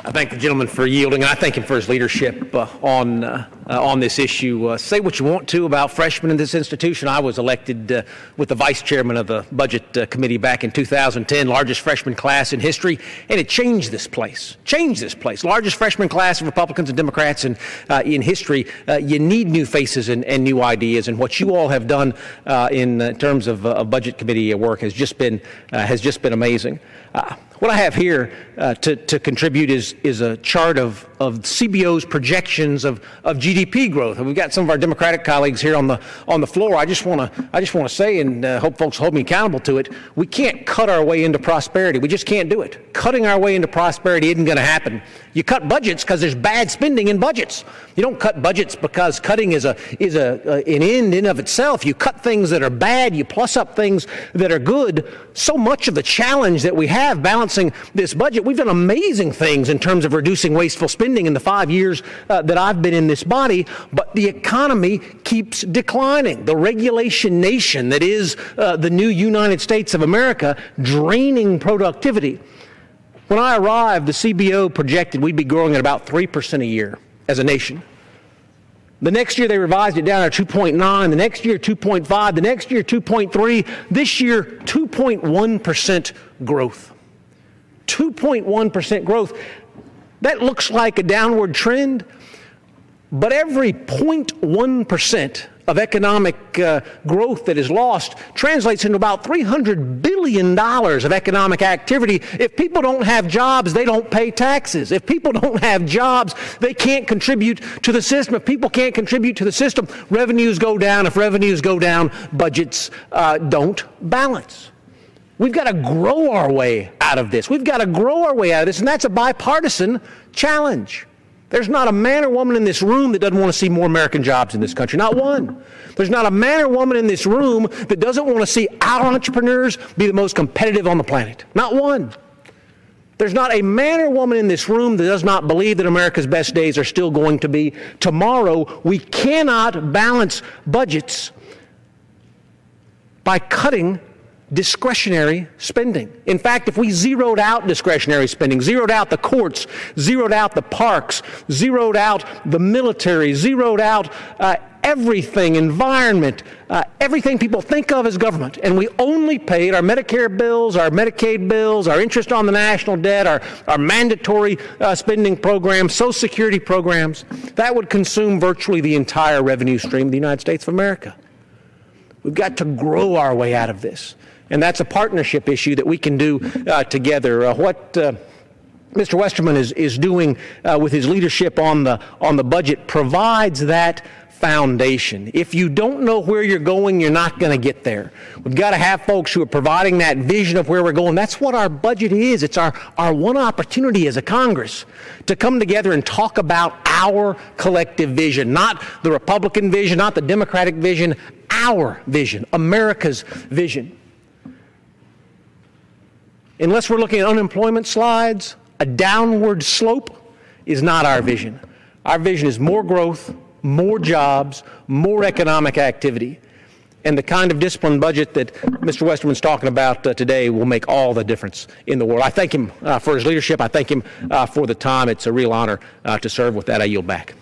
I thank the gentleman for yielding, and I thank him for his leadership on this issue. Say what you want to about freshmen in this institution. I was elected with the vice chairman of the budget committee back in 2010, largest freshman class in history, and it changed this place. Largest freshman class of Republicans and Democrats in history. You need new faces and new ideas, and what you all have done in terms of budget committee work has just been amazing. What I have here to contribute is a chart of CBO's projections of GDP growth. And we've got some of our Democratic colleagues here on the floor. I just want to say, and hope folks hold me accountable to it, we can't cut our way into prosperity. We just can't do it. Cutting our way into prosperity isn't going to happen. You cut budgets because there's bad spending in budgets. You don't cut budgets because cutting is an end in of itself. You cut things that are bad. You plus up things that are good. So much of the challenge that we have balancing this budget, we've done amazing things in terms of reducing wasteful spending in the 5 years that I've been in this body, but the economy keeps declining. The regulation nation that is the new United States of America, draining productivity. When I arrived, the CBO projected we'd be growing at about 3% a year as a nation. The next year, they revised it down to 2.9. The next year, 2.5. The next year, 2.3. This year, 2.1% growth. 2.1% growth. That looks like a downward trend, but every 0.1% of economic growth that is lost translates into about $300 billion of economic activity. If people don't have jobs, they don't pay taxes. If people don't have jobs, they can't contribute to the system. If people can't contribute to the system, revenues go down. If revenues go down, budgets don't balance. We've got to grow our way out of this. We've got to grow our way out of this, and that's a bipartisan challenge. There's not a man or woman in this room that doesn't want to see more American jobs in this country. Not one. There's not a man or woman in this room that doesn't want to see our entrepreneurs be the most competitive on the planet. Not one. There's not a man or woman in this room that does not believe that America's best days are still going to be tomorrow. We cannot balance budgets by cutting discretionary spending. In fact, if we zeroed out discretionary spending, zeroed out the courts, zeroed out the parks, zeroed out the military, zeroed out everything, environment, everything people think of as government, and we only paid our Medicare bills, our Medicaid bills, our interest on the national debt, our mandatory spending programs, Social Security programs, that would consume virtually the entire revenue stream of the United States of America. We've got to grow our way out of this. And that's a partnership issue that we can do together. What Mr. Westerman is doing with his leadership on the budget provides that foundation. If you don't know where you're going, you're not going to get there. We've got to have folks who are providing that vision of where we're going. That's what our budget is. It's our one opportunity as a Congress to come together and talk about our collective vision, not the Republican vision, not the Democratic vision, our vision, America's vision. Unless we're looking at unemployment slides, a downward slope is not our vision. Our vision is more growth, more jobs, more economic activity. And the kind of disciplined budget that Mr. Westerman's talking about today will make all the difference in the world. I thank him for his leadership. I thank him for the time. It's a real honor to serve. With that, I yield back.